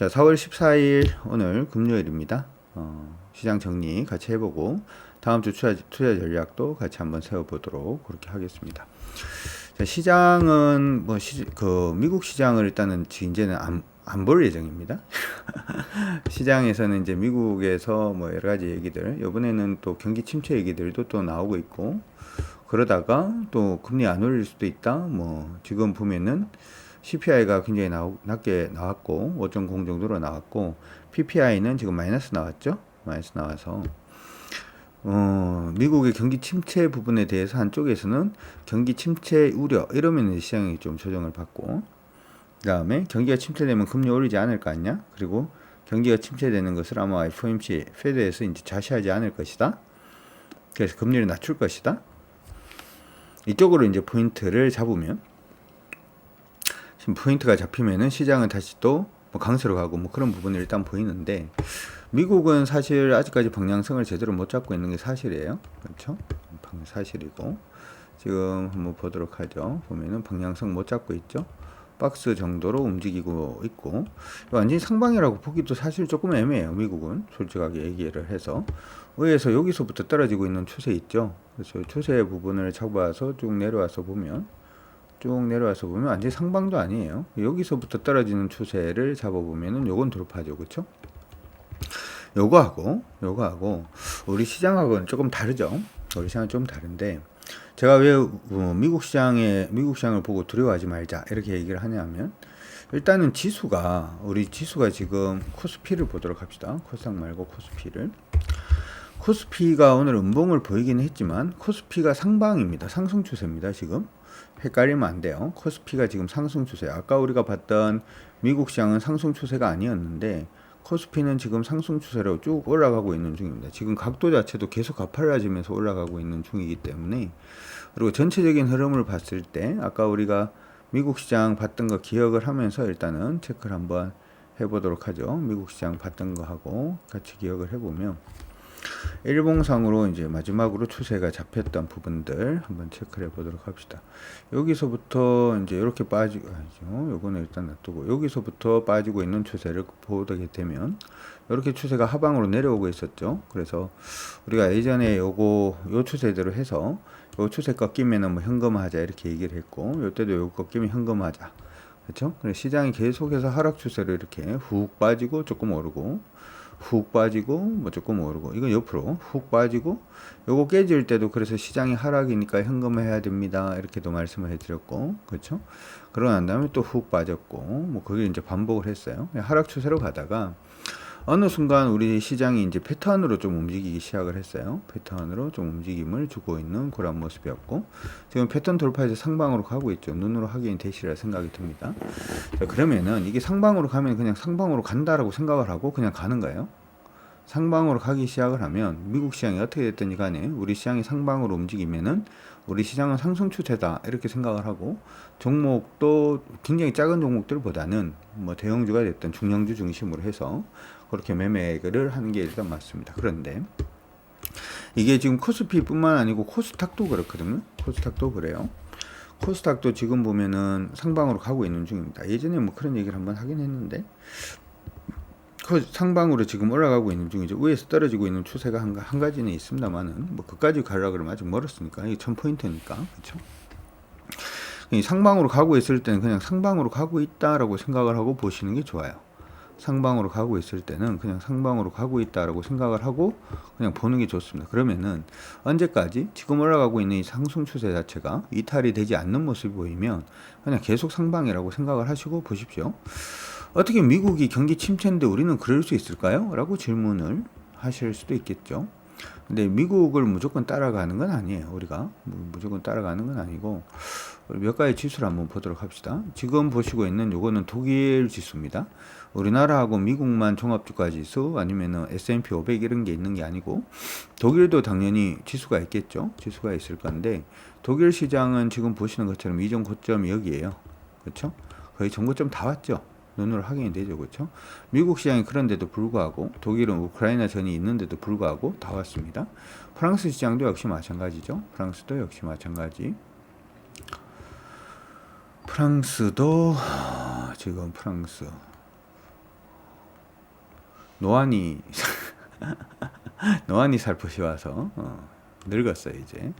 자, 4월 14일 오늘 금요일입니다. 시장 정리 같이 해보고 다음 주 투자 전략도 같이 한번 세워보도록 그렇게 하겠습니다. 자, 시장은 미국 시장을 일단은 이제는 안 볼 예정입니다. 시장에서는 이제 미국에서 뭐 여러 가지 얘기들, 이번에는 또 경기 침체 얘기들도 또 나오고 있고, 그러다가 또 금리 안 올릴 수도 있다. 뭐 지금 보면은 CPI가 굉장히 낮게 나왔고 5.0 정도로 나왔고 PPI는 지금 마이너스 나왔죠. 마이너스 나와서 미국의 경기 침체 부분에 대해서 한쪽에서는 경기 침체 우려 이러면 시장이 좀 조정을 받고, 그 다음에 경기가 침체되면 금리 오르지 않을 거 아니냐. 그리고 경기가 침체되는 것을 아마 FOMC 페드에서 이제 좌시하지 않을 것이다. 그래서 금리를 낮출 것이다. 이쪽으로 이제 포인트를 잡으면, 지금 포인트가 잡히면은 시장은 다시 또 뭐 강세로 가고 뭐 그런 부분이 일단 보이는데, 미국은 사실 아직까지 방향성을 제대로 못 잡고 있는 게 사실이에요. 그렇죠? 사실이고, 지금 한번 보도록 하죠. 보면은 방향성 못 잡고 있죠. 박스 정도로 움직이고 있고, 완전히 상방이라고 보기도 사실 조금 애매해요. 미국은 솔직하게 얘기를 해서 위에서 여기서부터 떨어지고 있는 추세 있죠. 그래서 추세 부분을 잡아서 쭉 내려와서 보면 완전히 상방도 아니에요. 여기서부터 떨어지는 추세를 잡아보면은 요건 돌파죠. 그쵸? 요거하고 우리 시장하고는 조금 다르죠. 우리 시장은 좀 다른데, 제가 왜 미국 시장을 보고 두려워하지 말자 이렇게 얘기를 하냐면, 일단은 우리 지수가 지금 코스피를 보도록 합시다. 코스닥 말고 코스피를. 코스피가 오늘 음봉을 보이긴 했지만 코스피가 상방입니다. 상승 추세입니다. 지금 헷갈리면 안 돼요. 코스피가 지금 상승 추세. 아까 우리가 봤던 미국 시장은 상승 추세가 아니었는데 코스피는 지금 상승 추세로 쭉 올라가고 있는 중입니다. 지금 각도 자체도 계속 가팔라지면서 올라가고 있는 중이기 때문에, 그리고 전체적인 흐름을 봤을 때 아까 우리가 미국 시장 봤던 거 기억을 하면서 일단은 체크를 한번 해보도록 하죠. 미국 시장 봤던 거 하고 같이 기억을 해보면, 일봉상으로 이제 마지막으로 추세가 잡혔던 부분들 한번 체크를 해보도록 합시다. 여기서부터 이제 이렇게 빠지고, 요거는 일단 놔두고, 여기서부터 빠지고 있는 추세를 보게 되면 이렇게 추세가 하방으로 내려오고 있었죠. 그래서 우리가 예전에 요 추세대로 해서 요 추세 꺾이면은 뭐 현금화하자 이렇게 얘기를 했고, 요때도 요 꺾이면 현금화하자. 그렇죠? 그래서 시장이 계속해서 하락 추세로 이렇게 훅 빠지고 조금 오르고, 훅 빠지고 뭐 조금 오르고, 이건 옆으로 훅 빠지고, 요거 깨질 때도 그래서 시장이 하락이니까 현금화해야 됩니다 이렇게도 말씀을 해드렸고, 그렇죠? 그러고 난 다음에 또 훅 빠졌고, 뭐 그게 이제 반복을 했어요. 하락 추세로 가다가 어느 순간 우리 시장이 이제 패턴으로 좀 움직이기 시작을 했어요. 패턴으로 좀 움직임을 주고 있는 그런 모습이었고, 지금 패턴 돌파해서 상방으로 가고 있죠. 눈으로 확인이 되시리라 생각이 듭니다. 자, 그러면은 이게 상방으로 가면 그냥 상방으로 간다라고 생각을 하고 그냥 가는 거예요. 상방으로 가기 시작을 하면 미국 시장이 어떻게 됐든지 간에 우리 시장이 상방으로 움직이면은 우리 시장은 상승 추세다 이렇게 생각을 하고, 종목도 굉장히 작은 종목들보다는 뭐 대형주가 됐든 중량주 중심으로 해서 그렇게 매매를 하는 게 일단 맞습니다. 그런데 이게 지금 코스피뿐만 아니고 코스닥도 그렇거든요. 코스닥도 그래요. 코스닥도 지금 보면은 상방으로 가고 있는 중입니다. 예전에 뭐 그런 얘기를 한번 하긴 했는데, 상방으로 지금 올라가고 있는 중이죠. 위에서 떨어지고 있는 추세가 한 가지는 있습니다만은, 뭐 그까지 가려고 그러면 아직 멀었으니까, 이게 1000포인트니까, 그쵸? 상방으로 가고 있을 때는 그냥 상방으로 가고 있다라고 생각을 하고 보시는 게 좋아요. 상방으로 가고 있을 때는 그냥 상방으로 가고 있다라고 생각을 하고 그냥 보는 게 좋습니다. 그러면은 언제까지 지금 올라가고 있는 이 상승 추세 자체가 이탈이 되지 않는 모습이 보이면 그냥 계속 상방이라고 생각을 하시고 보십시오. 어떻게 미국이 경기 침체인데 우리는 그럴 수 있을까요? 라고 질문을 하실 수도 있겠죠. 근데 미국을 무조건 따라가는 건 아니에요. 우리가 무조건 따라가는 건 아니고, 몇 가지 지수를 한번 보도록 합시다. 지금 보시고 있는 요거는 독일 지수입니다. 우리나라하고 미국만 종합주가 지수 아니면은 S&P 500 이런 게 있는 게 아니고, 독일도 당연히 지수가 있겠죠. 지수가 있을 건데, 독일 시장은 지금 보시는 것처럼 이전 고점이 여기에요. 그렇죠? 거의 전고점 다 왔죠. 눈으로 확인이 되죠. 그렇죠? 미국 시장이 그런데도 불구하고, 독일은 우크라이나 전이 있는데도 불구하고 다 왔습니다. 프랑스 시장도 역시 마찬가지죠. 프랑스도 역시 마찬가지. 프랑스도 지금 노안이 노안이 살포시 와서 늙었어요 이제.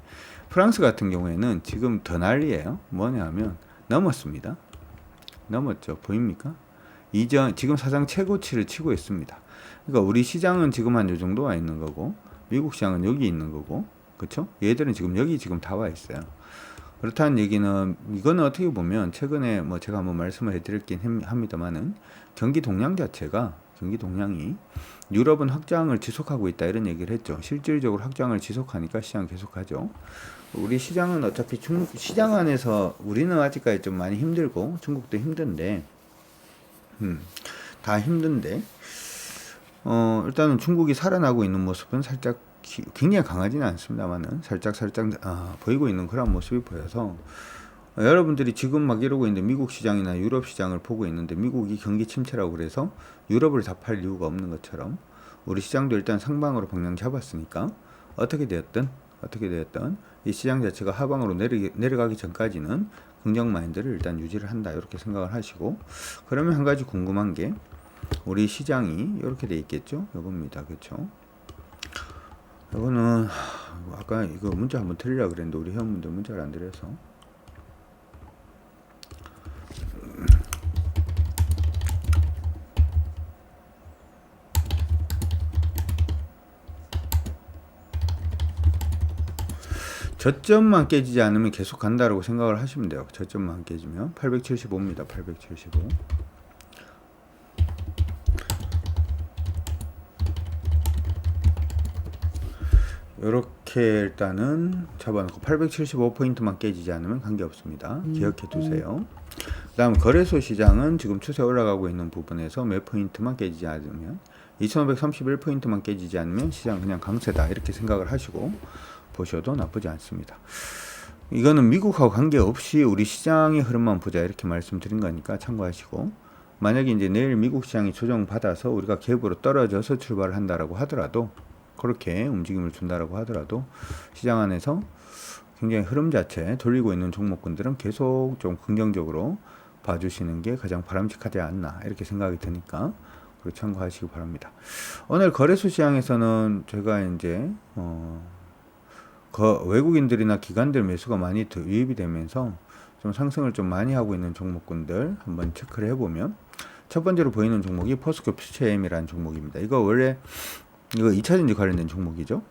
프랑스 같은 경우에는 지금 더 난리예요. 뭐냐면 넘었습니다. 넘었죠. 보입니까? 지금 사상 최고치를 치고 있습니다. 그러니까 우리 시장은 지금 한 요 정도 와 있는 거고, 미국 시장은 여기 있는 거고, 그렇죠? 얘들은 지금 여기 지금 다 와 있어요. 그렇다는 얘기는 이거는 어떻게 보면 최근에 뭐 제가 한번 말씀을 해드렸긴 합니다만은 경기 동향 자체가 경기 동향이 유럽은 확장을 지속하고 있다 이런 얘기를 했죠. 실질적으로 확장을 지속하니까 시장 계속하죠. 우리 시장은 어차피 시장 안에서 우리는 아직까지 좀 많이 힘들고 중국도 힘든데 다 힘든데 일단은 중국이 살아나고 있는 모습은 살짝 굉장히 강하지는 않습니다만은 살짝 보이고 있는 그런 모습이 보여서 여러분들이 지금 막 이러고 있는데 미국 시장이나 유럽 시장을 보고 있는데 미국이 경기 침체라고 그래서 유럽을 다 팔 이유가 없는 것처럼 우리 시장도 일단 상방으로 방향 잡았으니까 어떻게 되었든 이 시장 자체가 하방으로 내려가기 전까지는 긍정 마인드를 일단 유지를 한다 이렇게 생각을 하시고, 그러면 한 가지 궁금한 게 우리 시장이 이렇게 돼 있겠죠. 이겁니다. 그렇죠? 이거는 아까 이거 문자 한번 드리려고 그랬는데 우리 회원분들 문자를 안 드려서 저점만 깨지지 않으면 계속 간다라고 생각을 하시면 돼요. 저점만 깨지면 875입니다. 875. 이렇게 일단은 잡아놓고 875포인트만 깨지지 않으면 관계없습니다. 기억해 두세요. 그 다음 거래소 시장은 지금 추세 올라가고 있는 부분에서 몇 포인트만 깨지지 않으면 2531포인트만 깨지지 않으면 시장 그냥 강세다 이렇게 생각을 하시고 보셔도 나쁘지 않습니다. 이거는 미국하고 관계없이 우리 시장의 흐름만 보자 이렇게 말씀드린 거니까 참고하시고, 만약에 이제 내일 미국 시장이 조정받아서 우리가 갭으로 떨어져서 출발을 한다라고 하더라도, 그렇게 움직임을 준다라고 하더라도 시장 안에서 굉장히 흐름 자체 돌리고 있는 종목군들은 계속 좀 긍정적으로 봐주시는 게 가장 바람직하지 않나 이렇게 생각이 드니까 그렇게 참고하시기 바랍니다. 오늘 거래소 시장에서는 제가 이제 외국인들이나 기관들 매수가 많이 유입이 되면서 좀 상승을 좀 많이 하고 있는 종목군들 한번 체크를 해보면, 첫 번째로 보이는 종목이 포스코 퓨처엠이라는 종목입니다. 이거 원래 이거 2차전지 관련된 종목이죠.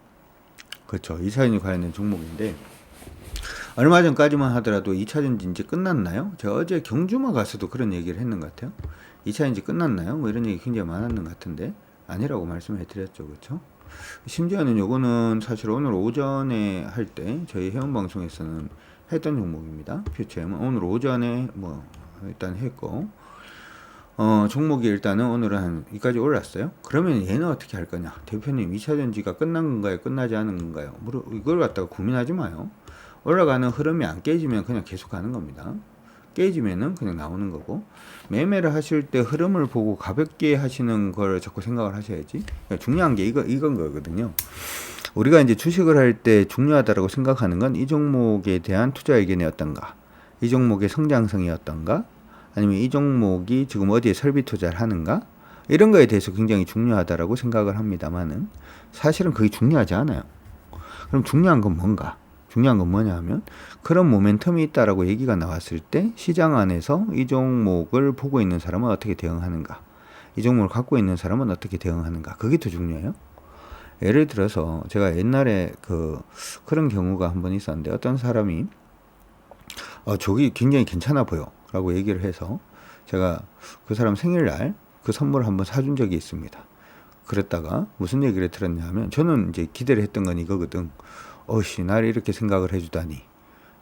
그렇죠. 2차전지 관련된 종목인데 얼마 전까지만 하더라도 2차전지 이제 끝났나요? 제가 어제 경주마 가서도 그런 얘기를 했는 것 같아요. 2차전지 끝났나요? 뭐 이런 얘기 굉장히 많았는 것 같은데 아니라고 말씀해 드렸죠. 그렇죠? 심지어는 요거는 사실 오늘 오전에 할 때 저희 회원방송에서는 했던 종목입니다. 퓨처엠은 오늘 오전에 뭐 일단 했고, 종목이 일단은 오늘은 한 여기까지 올랐어요. 그러면 얘는 어떻게 할 거냐? 대표님 2차전지가 끝난 건가요? 끝나지 않은 건가요? 이걸 갖다가 고민하지 마요. 올라가는 흐름이 안 깨지면 그냥 계속 가는 겁니다. 깨지면은 그냥 나오는 거고, 매매를 하실 때 흐름을 보고 가볍게 하시는 걸 자꾸 생각을 하셔야지. 중요한 게 이건 거거든요. 우리가 이제 주식을 할 때 중요하다고 생각하는 건 이 종목에 대한 투자 의견이 어떤가, 이 종목의 성장성이 어떤가, 아니면 이 종목이 지금 어디에 설비 투자를 하는가, 이런 거에 대해서 굉장히 중요하다라고 생각을 합니다만은 사실은 그게 중요하지 않아요. 그럼 중요한 건 뭔가? 중요한 건 뭐냐 하면 그런 모멘텀이 있다라고 얘기가 나왔을 때 시장 안에서 이 종목을 보고 있는 사람은 어떻게 대응하는가, 이 종목을 갖고 있는 사람은 어떻게 대응하는가, 그게 더 중요해요. 예를 들어서 제가 옛날에 그런 경우가 한 번 있었는데, 어떤 사람이 저기 굉장히 괜찮아 보여 라고 얘기를 해서 제가 그 사람 생일날 그 선물을 한번 사준 적이 있습니다. 그랬다가 무슨 얘기를 들었냐 하면, 저는 이제 기대를 했던 건 이거거든. 나를 이렇게 생각을 해주다니,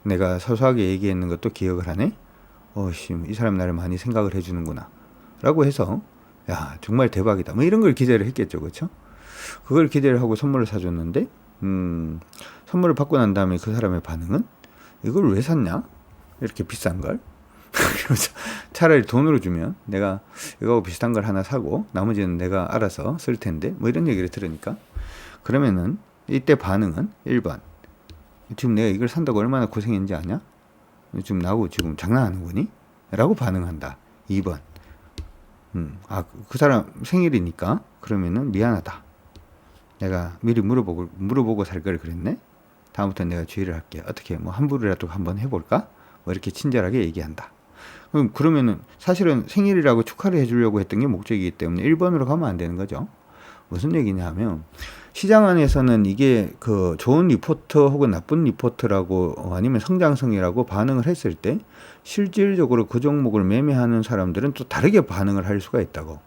내가 소소하게 얘기했는 것도 기억을 하네. 이 사람 나를 많이 생각을 해주는구나 라고 해서 야 정말 대박이다 뭐 이런 걸 기대를 했겠죠. 그렇죠? 그걸 기대를 하고 선물을 사줬는데 선물을 받고 난 다음에 그 사람의 반응은 이걸 왜 샀냐? 이렇게 비싼 걸? 그래서 차라리 돈으로 주면 내가 이거 비슷한 걸 하나 사고 나머지는 내가 알아서 쓸 텐데 뭐 이런 얘기를 들으니까, 그러면은 이때 반응은 1번 지금 내가 이걸 산다고 얼마나 고생했는지 아냐? 지금 나하고 지금 장난하는 거니? 라고 반응한다. 2번 그 사람 생일이니까 그러면은 미안하다. 내가 미리 물어보고 살 걸 그랬네. 다음부터 내가 주의를 할게. 어떻게 뭐 함부로라도 한번 해볼까? 뭐 이렇게 친절하게 얘기한다. 그러면은 사실은 생일이라고 축하를 해주려고 했던 게 목적이기 때문에 1번으로 가면 안 되는 거죠. 무슨 얘기냐 하면 시장 안에서는 이게 그 좋은 리포터 혹은 나쁜 리포트라고 아니면 성장성이라고 반응을 했을 때 실질적으로 그 종목을 매매하는 사람들은 또 다르게 반응을 할 수가 있다고.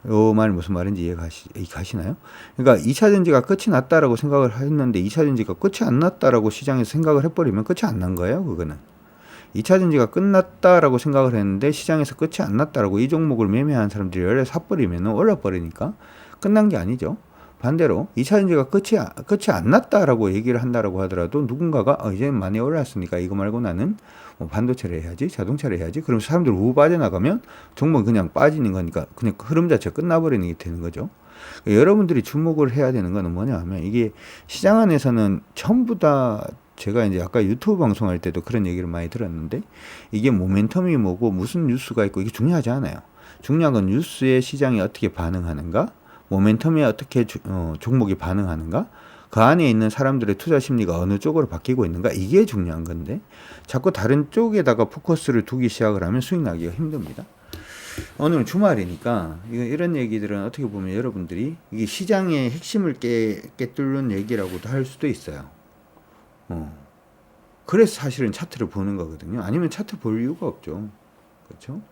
요 말 무슨 말인지 이해가시나요? 그러니까 2차 전지가 끝이 났다라고 생각을 했는데 2차 전지가 끝이 안 났다라고 시장에서 생각을 해버리면 끝이 안 난 거예요. 그거는. 2차 전지가 끝났다라고 생각을 했는데 시장에서 끝이 안 났다라고 이 종목을 매매하는 사람들이 열에 사버리면 올라버리니까 끝난 게 아니죠. 반대로 2차 전지가 끝이 안 났다라고 얘기를 한다라고 하더라도 누군가가 이제 많이 올랐으니까 이거 말고 나는 뭐 반도체를 해야지, 자동차를 해야지. 그럼 사람들 우 빠져나가면 종목이 그냥 빠지는 거니까 그냥 흐름 자체가 끝나버리는 게 되는 거죠. 그러니까 여러분들이 주목을 해야 되는 거는 뭐냐 하면 이게 시장 안에서는 전부 다 제가 이제 아까 유튜브 방송할 때도 그런 얘기를 많이 들었는데 이게 모멘텀이 뭐고 무슨 뉴스가 있고 이게 중요하지 않아요. 중요한 건 뉴스에 시장이 어떻게 반응하는가, 모멘텀에 어떻게 종목이 반응하는가, 그 안에 있는 사람들의 투자 심리가 어느 쪽으로 바뀌고 있는가, 이게 중요한 건데 자꾸 다른 쪽에다가 포커스를 두기 시작을 하면 수익 나기가 힘듭니다. 오늘 주말이니까 이런 얘기들은 어떻게 보면 여러분들이 이게 시장의 핵심을 깨뚫는 얘기라고도 할 수도 있어요. 그래서 사실은 차트를 보는 거거든요. 아니면 차트 볼 이유가 없죠. 그렇죠?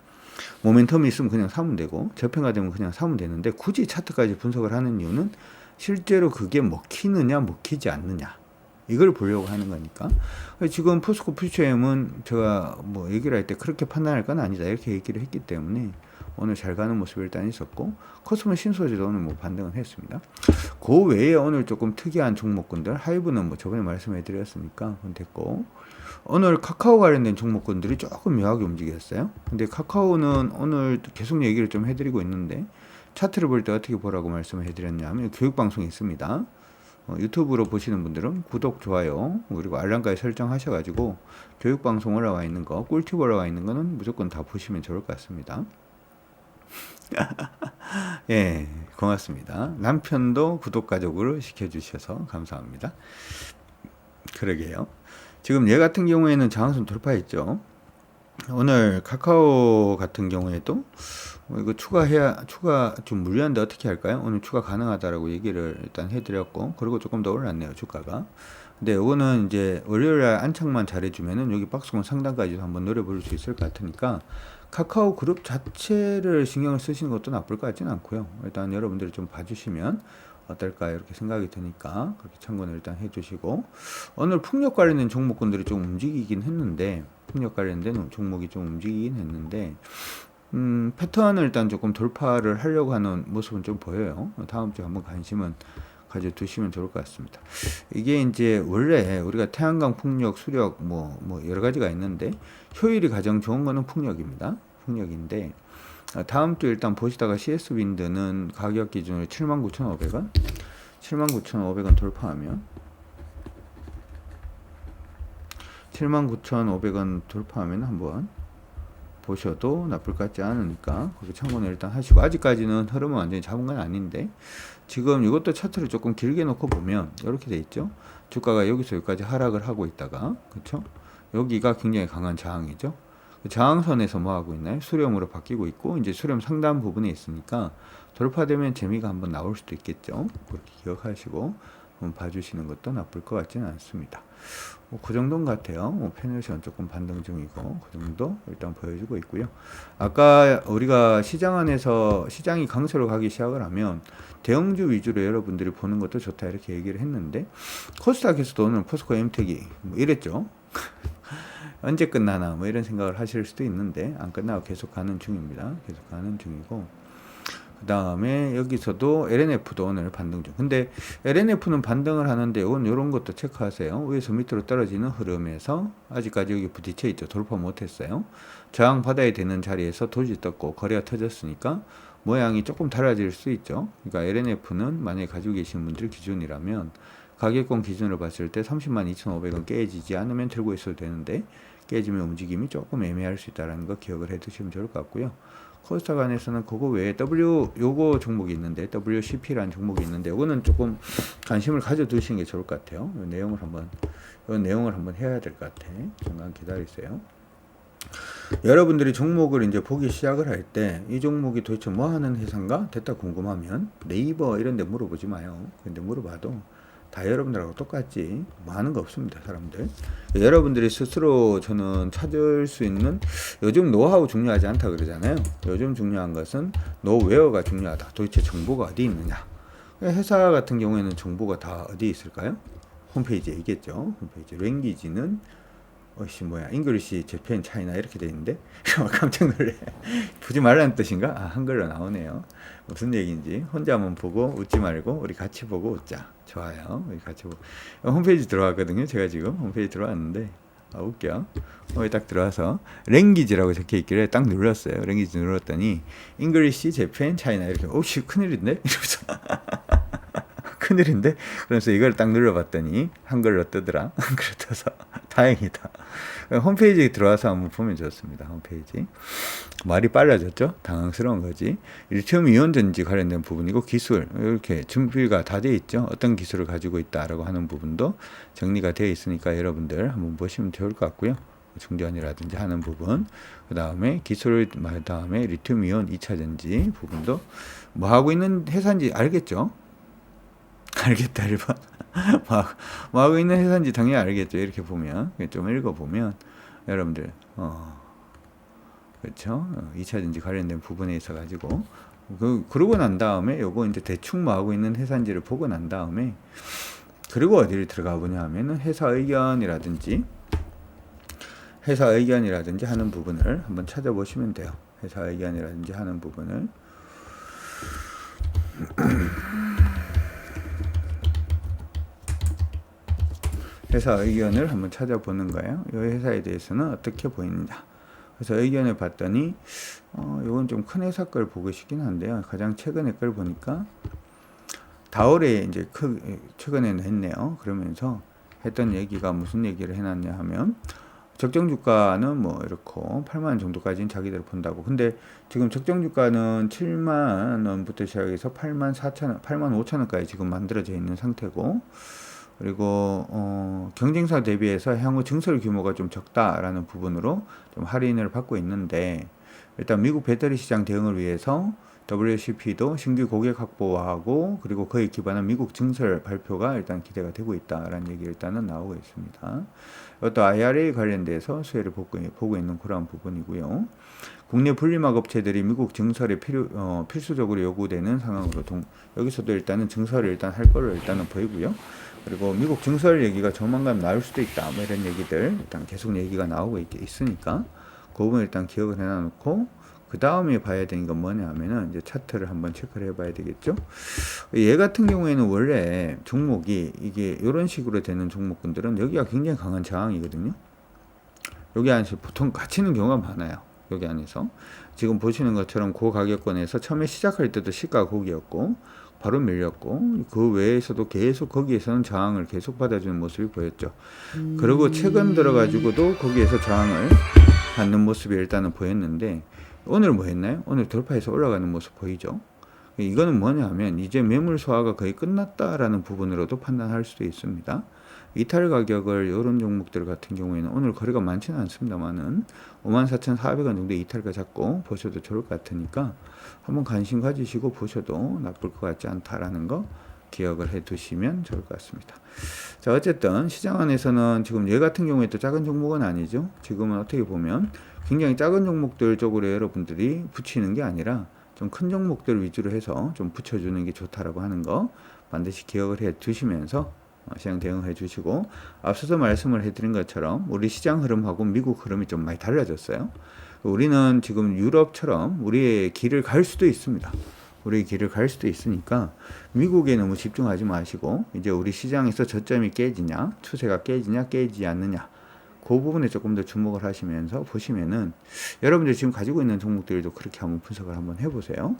모멘텀이 있으면 그냥 사면 되고 저평가되면 그냥 사면 되는데 굳이 차트까지 분석을 하는 이유는 실제로 그게 먹히느냐 먹히지 않느냐 이걸 보려고 하는 거니까. 지금 포스코 퓨처엠은 제가 뭐 얘기를 할 때 그렇게 판단할 건 아니다 이렇게 얘기를 했기 때문에 오늘 잘 가는 모습이 일단 있었고 코스모 신소재도 오늘 뭐 반등은 했습니다. 그 외에 오늘 조금 특이한 종목군들 하이브는 뭐 저번에 말씀해 드렸으니까 됐고 오늘 카카오 관련된 종목군들이 조금 묘하게 움직였어요. 근데 카카오는 오늘 계속 얘기를 좀 해드리고 있는데 차트를 볼 때 어떻게 보라고 말씀을 해드렸냐면 교육방송이 있습니다. 유튜브로 보시는 분들은 구독, 좋아요 그리고 알람까지 설정하셔가지고 교육방송 올라와 있는 거, 꿀팁 올라와 있는 거는 무조건 다 보시면 좋을 것 같습니다. 예, 고맙습니다. 남편도 구독 가족으로 시켜주셔서 감사합니다. 그러게요. 지금 얘 같은 경우에는 장항선 돌파했죠. 오늘 카카오 같은 경우에도 이거 추가 좀 무리한데 어떻게 할까요? 오늘 추가 가능하다라고 얘기를 일단 해드렸고, 그리고 조금 더 올랐네요, 주가가. 근데 이거는 이제 월요일날 안착만 잘해주면은 여기 박스권 상단까지도 한번 노려볼 수 있을 것 같으니까 카카오 그룹 자체를 신경을 쓰시는 것도 나쁠 것 같지는 않고요. 일단 여러분들이 좀 봐주시면 어떨까 이렇게 생각이 드니까 그렇게 참고는 일단 해주시고, 오늘 풍력 관련된 종목군들이 좀 움직이긴 했는데 풍력 관련된 종목이 좀 움직이긴 했는데 패턴을 일단 조금 돌파를 하려고 하는 모습은 좀 보여요. 다음 주에 한번 관심은 가져두시면 좋을 것 같습니다. 이게 이제 원래 우리가 태양광 풍력, 수력 뭐 여러 가지가 있는데 효율이 가장 좋은 거는 풍력입니다. 풍력인데 다음 주 일단 보시다가 CS윈드는 가격 기준으로 79,500원 79,500원 돌파하면 79,500원 돌파하면 한번 보셔도 나쁠 것 같지 않으니까 그렇게 참고는 일단 하시고, 아직까지는 흐름은 완전히 잡은 건 아닌데 지금 이것도 차트를 조금 길게 놓고 보면 이렇게 돼 있죠. 주가가 여기서 여기까지 하락을 하고 있다가 그렇죠. 여기가 굉장히 강한 저항이죠. 저항선에서 뭐 하고 있나요? 수렴으로 바뀌고 있고 이제 수렴 상단 부분에 있으니까 돌파되면 재미가 한번 나올 수도 있겠죠. 그렇게 기억하시고 한번 봐주시는 것도 나쁠 것 같지는 않습니다. 그 정도인 것 같아요. 페널션 조금 반등 중이고 그 정도 일단 보여주고 있고요. 아까 우리가 시장 안에서 시장이 강세로 가기 시작을 하면 대형주 위주로 여러분들이 보는 것도 좋다 이렇게 얘기를 했는데 코스닥에서도 오늘 포스코 엠텍이 뭐 이랬죠. 언제 끝나나 뭐 이런 생각을 하실 수도 있는데 안 끝나고 계속 가는 중입니다. 계속 가는 중이고, 그 다음에 여기서도 LNF도 오늘 반등 중. 근데 LNF는 반등을 하는데 이런 것도 체크하세요. 위에서 밑으로 떨어지는 흐름에서 아직까지 여기 부딪혀 있죠. 돌파 못했어요. 저항 받아야 되는 자리에서 도지 떴고 거래가 터졌으니까 모양이 조금 달라질 수 있죠. 그러니까 LNF는 만약에 가지고 계신 분들 기준이라면 가격권 기준으로 봤을 때 302,500원 깨지지 않으면 들고 있어도 되는데 깨지면 움직임이 조금 애매할 수 있다는 거 기억을 해 두시면 좋을 것 같고요. 코스닥 안에서는 그거 외에 요거 종목이 있는데 WCP라는 종목이 있는데 요거는 조금 관심을 가져두시는 게 좋을 것 같아요. 요 내용을 한번 해야 될 것 같아. 잠깐 기다리세요. 여러분들이 종목을 이제 보기 시작을 할 때 이 종목이 도대체 뭐 하는 회사인가 됐다 궁금하면 네이버 이런 데 물어보지 마요. 근데 물어봐도 다 여러분들하고 똑같지 많은 거 없습니다. 사람들 여러분들이 스스로 저는 찾을 수 있는 요즘 노하우 중요하지 않다 그러잖아요. 요즘 중요한 것은 노웨어가 중요하다. 도대체 정보가 어디 있느냐. 회사 같은 경우에는 정보가 다 어디 있을까요? 홈페이지에 있겠죠. 홈페이지 랭귀지는 뭐야 잉글리시 재팬 차이나 이렇게 돼 있는데 깜짝 놀래. 보지 말라는 뜻인가? 한글로 나오네요. 무슨 얘기인지 혼자만 보고 웃지 말고 우리 같이 보고 웃자. 좋아요. 우리 같이 보고 홈페이지 들어왔거든요. 제가 지금 홈페이지 들어왔는데 웃겨. 딱 들어와서 랭귀지라고 적혀 있길래 딱 눌렀어요. 랭귀지 눌렀더니 잉글리시 재팬 차이나 이렇게 오씨 큰일인데 이러면서 큰일인데? 그래서 이걸 딱 눌러봤더니 한글로 뜨더라. 한글로 떠서 다행이다. 홈페이지에 들어와서 한번 보면 좋습니다. 홈페이지. 말이 빨라졌죠? 당황스러운 거지. 리튬 이온 전지 관련된 부분이고 기술 이렇게 준비가 다 되어 있죠. 어떤 기술을 가지고 있다라고 하는 부분도 정리가 되어 있으니까 여러분들 한번 보시면 좋을 것 같고요. 충전이라든지 하는 부분, 그 다음에 기술, 그 다음에 리튬 이온 2차 전지 부분도 뭐 하고 있는 회사인지 알겠죠? 알겠다 1번 뭐 하고 있는 회사인지 당연히 알겠죠. 이렇게 보면 좀 읽어보면 여러분들 그렇죠. 2차 전지 관련된 부분에 있어 가지고 그러고 난 다음에 요거 이제 대충 뭐 하고 있는 회사인지를 보고 난 다음에 그리고 어디를 들어가 보냐 하면은 회사 의견이라든지 하는 부분을 한번 찾아보시면 돼요. 회사 의견이라든지 하는 부분을 회사 의견을 한번 찾아보는 거예요. 이 회사에 대해서는 어떻게 보이느냐. 그래서 의견을 봤더니 이건 좀 큰 회사 걸 보고 싶긴 한데요. 가장 최근에 걸 보니까 다올에 이제 최근에 냈네요. 그러면서 했던 얘기가 무슨 얘기를 해놨냐 하면 적정 주가는 뭐 이렇고 8만 원 정도까지는 자기들 본다고. 근데 지금 적정 주가는 7만 원부터 시작해서 8만 4천 원, 8만 5천 원까지 지금 만들어져 있는 상태고. 그리고 경쟁사 대비해서 향후 증설 규모가 좀 적다라는 부분으로 좀 할인을 받고 있는데 일단 미국 배터리 시장 대응을 위해서 WCP도 신규 고객 확보하고 그리고 그에 기반한 미국 증설 발표가 일단 기대가 되고 있다라는 얘기 일단은 나오고 있습니다. 이것도 IRA 관련돼서 수혜를 보고 있는 그런 부분이고요. 국내 분리막 업체들이 미국 증설에 필수적으로 요구되는 상황으로 여기서도 일단은 증설을 일단 할 거를 일단은 보이고요. 그리고 미국 증설 얘기가 조만간 나올 수도 있다. 뭐 이런 얘기들 일단 계속 얘기가 나오고 있으니까 그 부분 일단 기억을 해놔놓고 그 다음에 봐야 되는 건 뭐냐 하면은 이제 차트를 한번 체크를 해봐야 되겠죠. 얘 같은 경우에는 원래 종목이 이게 이런 식으로 되는 종목군들은 여기가 굉장히 강한 저항이거든요. 여기 안에서 보통 갇히는 경우가 많아요. 여기 안에서 지금 보시는 것처럼 그 가격권에서 처음에 시작할 때도 시가 거기였고 바로 밀렸고 그 외에서도 계속 거기에서는 저항을 계속 받아주는 모습이 보였죠. 그리고 최근 들어가지고도 거기에서 저항을 받는 모습이 일단은 보였는데 오늘 뭐 했나요? 오늘 돌파해서 올라가는 모습 보이죠? 이거는 뭐냐면 이제 매물 소화가 거의 끝났다라는 부분으로도 판단할 수도 있습니다. 이탈 가격을 이런 종목들 같은 경우에는 오늘 거래가 많지는 않습니다만은 54,400원 정도 이탈가 잡고 보셔도 좋을 것 같으니까 한번 관심 가지시고 보셔도 나쁠 것 같지 않다라는 거 기억을 해 두시면 좋을 것 같습니다. 자, 어쨌든 시장 안에서는 지금 얘 같은 경우에도 작은 종목은 아니죠. 지금은 어떻게 보면 굉장히 작은 종목들 쪽으로 여러분들이 붙이는 게 아니라 좀 큰 종목들 위주로 해서 좀 붙여주는 게 좋다라고 하는 거 반드시 기억을 해 두시면서 시장 대응해 주시고 앞서서 말씀을 해드린 것처럼 우리 시장 흐름하고 미국 흐름이 좀 많이 달라졌어요. 우리는 지금 유럽처럼 우리의 길을 갈 수도 있습니다. 우리의 길을 갈 수도 있으니까 미국에 너무 집중하지 마시고 이제 우리 시장에서 저점이 깨지냐 추세가 깨지냐 깨지지 않느냐 그 부분에 조금 더 주목을 하시면서 보시면은 여러분들 지금 가지고 있는 종목들도 그렇게 한번 분석을 한번 해보세요.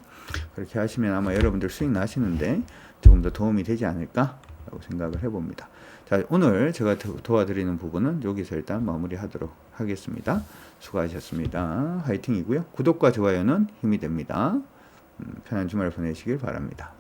그렇게 하시면 아마 여러분들 수익 나시는데 조금 더 도움이 되지 않을까 라고 생각을 해봅니다. 자, 오늘 제가 도와드리는 부분은 여기서 일단 마무리하도록 하겠습니다. 수고하셨습니다. 화이팅이고요. 구독과 좋아요는 힘이 됩니다. 편한 주말 보내시길 바랍니다.